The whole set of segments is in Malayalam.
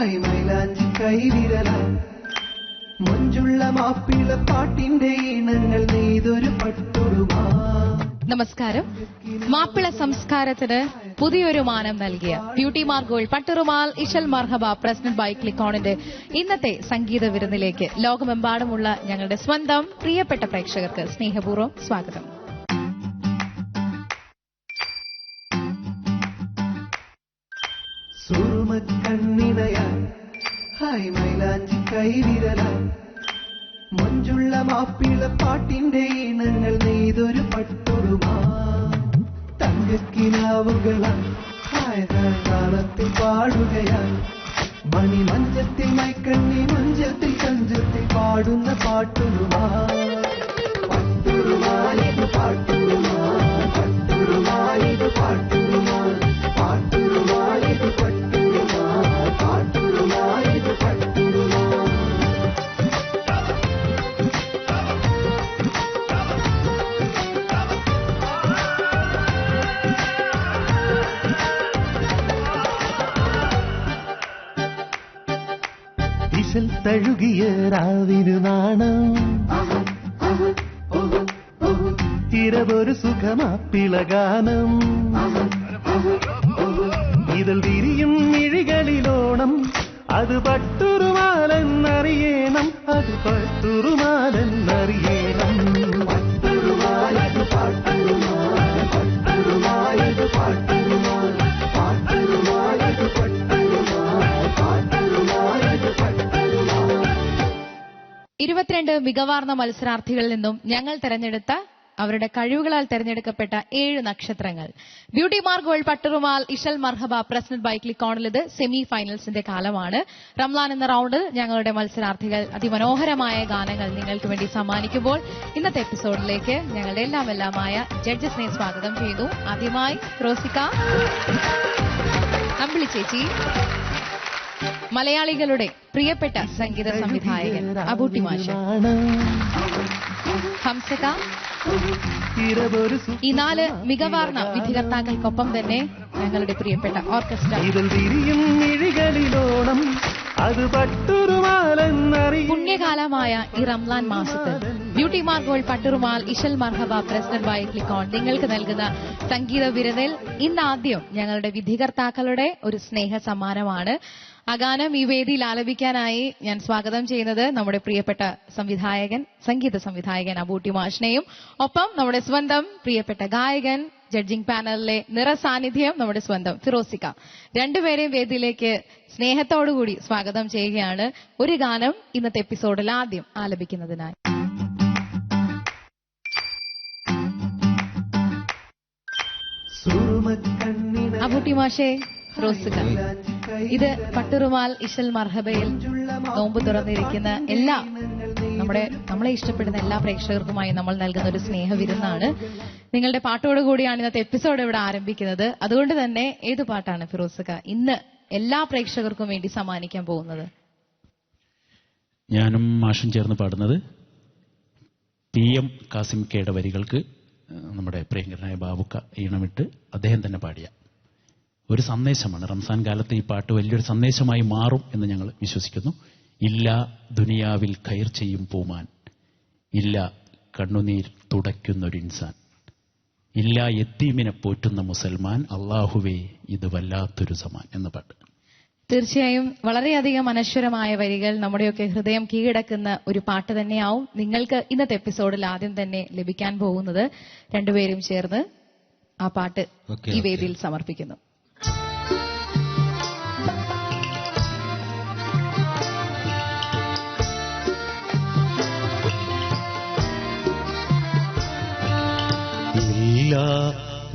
ഹായ് മൈലാഞ്ചി കൈവിരല മൊഞ്ചുള്ള മാപ്പിള പാട്ടിന്റെ ഈണങ്ങൾ നെയ്തൊരു പട്ടുറുമാ. നമസ്കാരം. മാപ്പിള സംസ്കാരത്തിന് പുതിയൊരു മാനം നൽകിയ ബ്യൂട്ടി മാർഗോൾഡ് പട്ടുറുമാൽ ഇശൽ മർഹബ പ്രസിഡന്റ് ബൈ ക്ലിക്ക് ഓണിന്റെ ഇന്നത്തെ സംഗീത വിരുന്നിലേക്ക് ലോകമെമ്പാടുമുള്ള ഞങ്ങളുടെ സ്വന്തം പ്രിയപ്പെട്ട പ്രേക്ഷകർക്ക് സ്നേഹപൂർവ്വം സ്വാഗതം. സുറുമക്കണ്ണിണയാൻ ഹായ് മൈലാഞ്ചി കൈവിരല മൊഞ്ചുള്ള മാപ്പിള പാട്ടിന്റെ ഈണങ്ങൾ നെയ്തൊരു പട്ടുറുമാ. തങ്കക്കിനാവുകളാൻ ഹായ് ഹായ് താളത്തിൽ പാടുകയാൻ മണിമഞ്ചത്തിൽ മൈക്കണ്ണി മഞ്ചത്തിൽ കഞ്ചത്തിൽ പാടുന്ന പാട്ടുറുമാ. പട്ടുറുമാ ഇത് പാട്ടുറുമാ, പട്ടുറുമാ ഇത് പാട്ടുറുമാ, പാട്ടുറുമാ ഇത് പട്ടുറുമാ, പാട്ടുറുമാ ഇത് പട്ടുറുമാ. ഇശൽ തഴുകിയ രാവിനു നാണം ഇരവൊരു സുഖമാപ്പിളഗാനം ഇതിൽ വിരിയും മിഴികളിലോണം അത് പട്ടുറുമാലെന്നറിയണം, അത് പട്ടുറുമാലെന്നറിയണം. പട്ടുറുമാലത് പാട്ടുറുമാൽ, പട്ടുറുമാലത് പാട്ടുറുമാൽ, പാട്ടുറുമാലത് പട്ടുറുമാൽ, പാട്ടുറുമാലത് പട്ടുറുമാൽ. 22 മികവാർന്ന മത്സരാർത്ഥികളിൽ നിന്നും ഞങ്ങൾ തെരഞ്ഞെടുത്ത അവരുടെ കഴിവുകളാൽ തെരഞ്ഞെടുക്കപ്പെട്ട 7 നക്ഷത്രങ്ങൾ. ബ്യൂട്ടി മാർഗോൾഡ് പട്ടുറുമാൽ ഇശൽ മർഹബ പ്രസിഡന്റ് ബൈ ക്ലിക്ക് ഓണിൽ ഇത് സെമി ഫൈനൽസിന്റെ കാലമാണ്. റംലാൻ എന്ന റൌണ്ടിൽ ഞങ്ങളുടെ മത്സരാർത്ഥികൾ അതിമനോഹരമായ ഗാനങ്ങൾ നിങ്ങൾക്ക് വേണ്ടി സമ്മാനിക്കുമ്പോൾ ഇന്നത്തെ എപ്പിസോഡിലേക്ക് ഞങ്ങളുടെ എല്ലാമായ ജഡ്ജസിനെ സ്വാഗതം ചെയ്യുന്നു. ആദ്യമായി റോസിക്ക, അമ്പിളി ചേച്ചി, മലയാളികളുടെ പ്രിയപ്പെട്ട സംഗീത സംവിധായകൻ അബൂട്ടി മാഷ്, ഹംസക, ഈ 4 മികവാർന്ന വിധികർത്താക്കൾക്കൊപ്പം തന്നെ ഞങ്ങളുടെ പ്രിയപ്പെട്ട ഓർക്കസ്ട്ര. പുണ്യകാലമായ ഈ റംലാൻ മാസത്തിൽ ബ്യൂട്ടി മാർഗോൾഡ് പട്ടുറുമാൽ ഇശൽ മർഹബ പ്രസിഡന്റ് ബൈ ക്ലിക്ക് ഓൺ നിങ്ങൾക്ക് നൽകുന്ന സംഗീത വിരുന്നിൽ ഇന്നാദ്യം ഞങ്ങളുടെ വിധികർത്താക്കളുടെ ഒരു സ്നേഹ സമ്മാനമാണ്. ആ ഗാനം ഈ വേദിയിൽ ആലപിക്കാനായി ഞാൻ സ്വാഗതം ചെയ്യുന്നത് നമ്മുടെ പ്രിയപ്പെട്ട സംഗീത സംവിധായകൻ അബൂട്ടി മാഷിനെയും ഒപ്പം നമ്മുടെ സ്വന്തം പ്രിയപ്പെട്ട ഗായകൻ, ജഡ്ജിംഗ് പാനലിലെ നിറസാന്നിധ്യം നമ്മുടെ സ്വന്തം ഫിറോസിക്ക. രണ്ടുപേരെയും വേദിയിലേക്ക് സ്നേഹത്തോടുകൂടി സ്വാഗതം ചെയ്യുകയാണ്. ഒരു ഗാനം ഇന്നത്തെ എപ്പിസോഡിൽ ആദ്യം ആലപിക്കുന്നതിനായി. അബൂട്ടി മാഷേ, ഫിറോസിക്ക, ഇത് പട്ടുറുമാൽ ഇശൽ മർഹബയിൽ നോമ്പ് തുറന്നിരിക്കുന്ന നമ്മളെ ഇഷ്ടപ്പെടുന്ന എല്ലാ പ്രേക്ഷകർക്കുമായി നമ്മൾ നൽകുന്ന ഒരു സ്നേഹവിരുന്നാണ്. നിങ്ങളുടെ പാട്ടോടുകൂടിയാണ് ഇന്നത്തെ എപ്പിസോഡ് ഇവിടെ ആരംഭിക്കുന്നത്. അതുകൊണ്ട് തന്നെ ഏത് പാട്ടാണ് ഫിറോസിക്ക ഇന്ന് എല്ലാ പ്രേക്ഷകർക്കും വേണ്ടി സമ്മാനിക്കാൻ പോകുന്നത്? ഞാനും മാഷും ചേർന്ന് പാടുന്നത് PM കാസിം കെയുടെ വരികൾക്ക് നമ്മുടെ പ്രിയങ്കരനായ ബാബുക്ക ഈണമിട്ട് അദ്ദേഹം തന്നെ പാടിയ ഒരു സന്ദേശമാണ്. റംസാൻ കാലത്ത് ഈ പാട്ട് വലിയൊരു സന്ദേശമായി മാറും എന്ന് ഞങ്ങൾ വിശ്വസിക്കുന്നു. ഇല്ല ദുനിയാവിൽ ഖൈർ ചെയ്യും പൂമാൻ, ഇല്ല കണ്ണുനീർ തുടയ്ക്കുന്നൊരു ഇൻസാൻ, ഇല്ല യത്തീമിനെ പോറ്റുന്ന മുസൽമാൻ, അള്ളാഹുവേ ഇത് വല്ലാത്തൊരു സമാൻ എന്ന പാട്ട്. തീർച്ചയായും വളരെയധികം അനശ്വരമായ വരികൾ, നമ്മുടെയൊക്കെ ഹൃദയം കീഴടക്കുന്ന ഒരു പാട്ട് തന്നെയാവും നിങ്ങൾക്ക് ഇന്നത്തെ എപ്പിസോഡിൽ ആദ്യം തന്നെ ലഭിക്കാൻ പോകുന്നത്. രണ്ടുപേരും ചേർന്ന് ആ പാട്ട് ഈ വേദിയിൽ സമർപ്പിക്കുന്നു.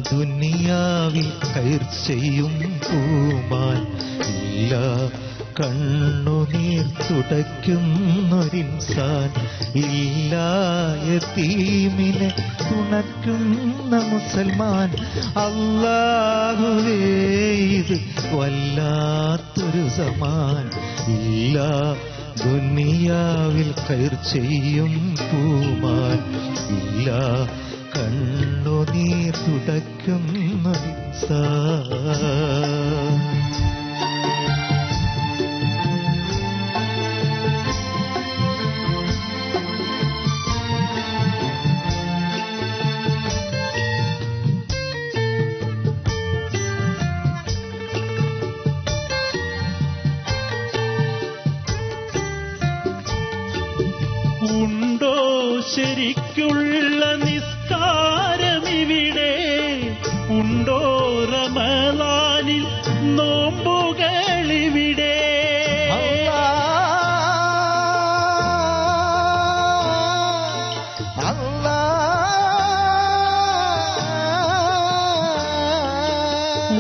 ദുനിയാവിൽ ഖൈർ ചെയ്യും പൂമാൻ, ഇല്ല കണ്ണുനീർ തുടയ്ക്കുന്നൊരിൻസാൻ, ഇല്ല യതീമിനെ തുണയ്ക്കുന്ന മുസൽമാൻ, അല്ലാഹുവേ ഇത് വല്ലാത്തൊരു സമാൻ, ഇല്ല ദുനിയാവിൽ ഖൈർ ചെയ്യും പൂമാൻ, ഇല്ല കണ്ണുനീർ തുടയ്ക്കുന്നൊരിൻസാൻ. നിസ്കാരമിവിടെ ഉണ്ടോ റമളാനിൽ നോമ്പുകളിവിടെ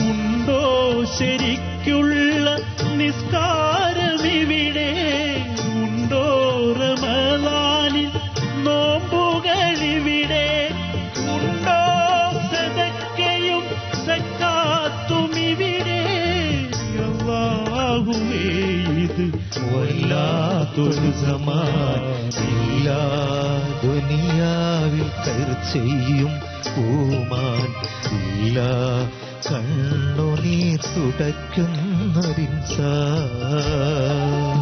ഉണ്ടോ ശരിക്കുള്ള നിസ്കാരമിവിടെ ഉണ്ടോ റമളാനിൽ നോമ്പുകളിവിടെ ഉണ്ടോ സദക്കയും സക്കാത്തുമിവിടെ അല്ലാഹുവേ ഇത് വല്ലാത്തൊരു സമാനില്ല ദുനിയാവിൽ കയർ ചെയ്യും പൂമാൻ ഇല്ല കണ്ണുനീർ തുടയ്ക്കുന്നൊരിൻസാൻ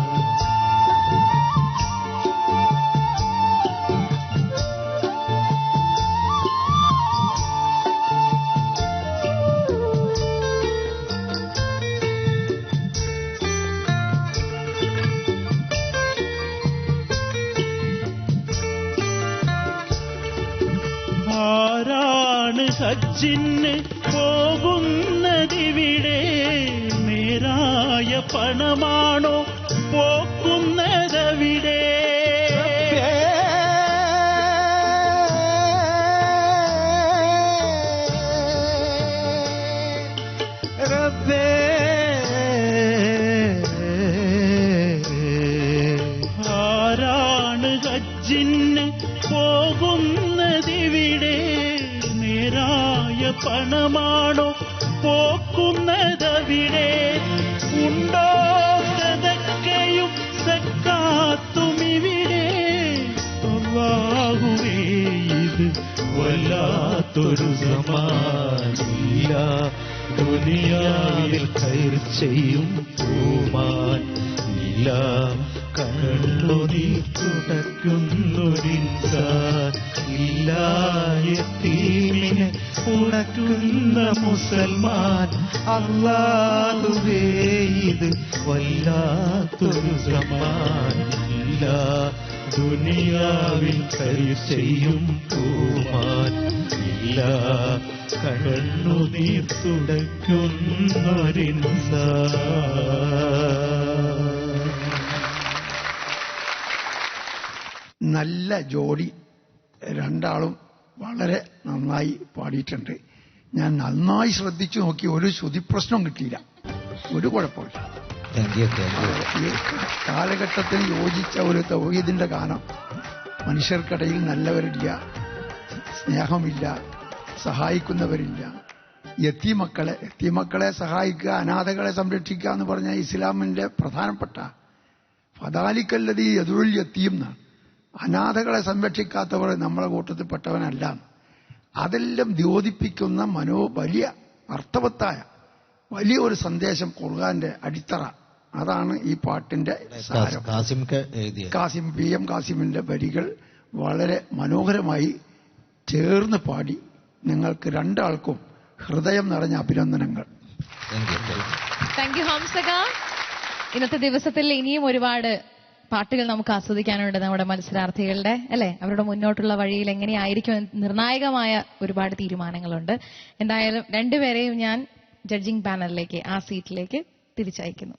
ആരാണ് ഹജ്ജിന് പോകുന്നതിവിടെ നേരായ പണമാണോ പോക്കുന്നതവിടെ ആരാണ് ഹജ്ജിന് പോകുന്നതിവിടെ നേരായ പണമാണോ പോക്കുന്നതവിടെ ഉണ്ടോ സദക്കയും സക്കാത്തുമിവിടെ അല്ലാഹുവേ ഇത് വല്ലാത്തൊരു സമാനില്ല ദുനിയാവിൽ കയർ ചെയ്യും പൂമാൻ ഇല്ല കണ്ണുനീർ തുടയ്ക്കുന്നൊരിൻസാൻ ഇല്ല യതീമിനെ ഉണക്കുന്ന മുസൽമാൻ അല്ലാഹുവേ ഇത് വല്ലാത്തൊരു സമാൻ ഇല്ല ദുനിയാവിൽ കയർ ചെയ്യും പൂമാൻ ഇല്ല കണ്ണുനീർ തുടയ്ക്കുന്നൊരിൻസാൻ. നല്ല ജോഡി, രണ്ടാളും വളരെ നന്നായി പാടിയിട്ടുണ്ട്. ഞാൻ നന്നായി ശ്രദ്ധിച്ചു നോക്കി, ഒരു ശ്രുതിപ്രശ്നം കിട്ടിയില്ല, ഒരു കുഴപ്പമില്ല. ഈ കാലഘട്ടത്തിന് യോജിച്ച ഒരു തൗഹീദിന്റെ ഗാനം. മനുഷ്യർക്കിടയിൽ നല്ലവരില്ല, സ്നേഹമില്ല, സഹായിക്കുന്നവരില്ല. യത്തീമക്കളെ സഹായിക്കുക, അനാഥകളെ സംരക്ഷിക്കുക എന്ന് പറഞ്ഞ ഇസ്ലാമിന്റെ പ്രധാനപ്പെട്ട ഫദാലിക്കല്ലദീ യദുൽ യത്തീം എന്നാണ്. അനാഥകളെ സംരക്ഷിക്കാത്തവർ നമ്മളെ കൂട്ടത്തിൽപ്പെട്ടവനല്ല. അതെല്ലാം ദ്യോതിപ്പിക്കുന്ന വലിയ അർത്ഥവത്തായ വലിയ ഒരു സന്ദേശം ഖുർആന്റെ അടിത്തറ. അതാണ് ഈ പാട്ടിന്റെ സാരം. കാസിം PM കാസിമിന്റെ വരികൾ വളരെ മനോഹരമായി ചേർന്ന് പാടി. നിങ്ങൾക്ക് രണ്ടാൾക്കും ഹൃദയം നിറഞ്ഞ അഭിനന്ദനങ്ങൾ. താങ്ക് യു ഹംസക. ഇന്നത്തെ ദിവസത്തിൽ ഇനിയും ഒരുപാട് പാട്ടുകൾ നമുക്ക് ആസ്വദിക്കാനുണ്ട് നമ്മുടെ മത്സരാർത്ഥികളുടെ, അല്ലെ? അവരുടെ മുന്നോട്ടുള്ള വഴിയിൽ എങ്ങനെയായിരിക്കും നിർണായകമായ ഒരുപാട് തീരുമാനങ്ങളുണ്ട്. എന്തായാലും രണ്ടുപേരെയും ഞാൻ ജഡ്ജിംഗ് പാനലിലേക്ക്, ആ സീറ്റിലേക്ക് തിരിച്ചയക്കുന്നു.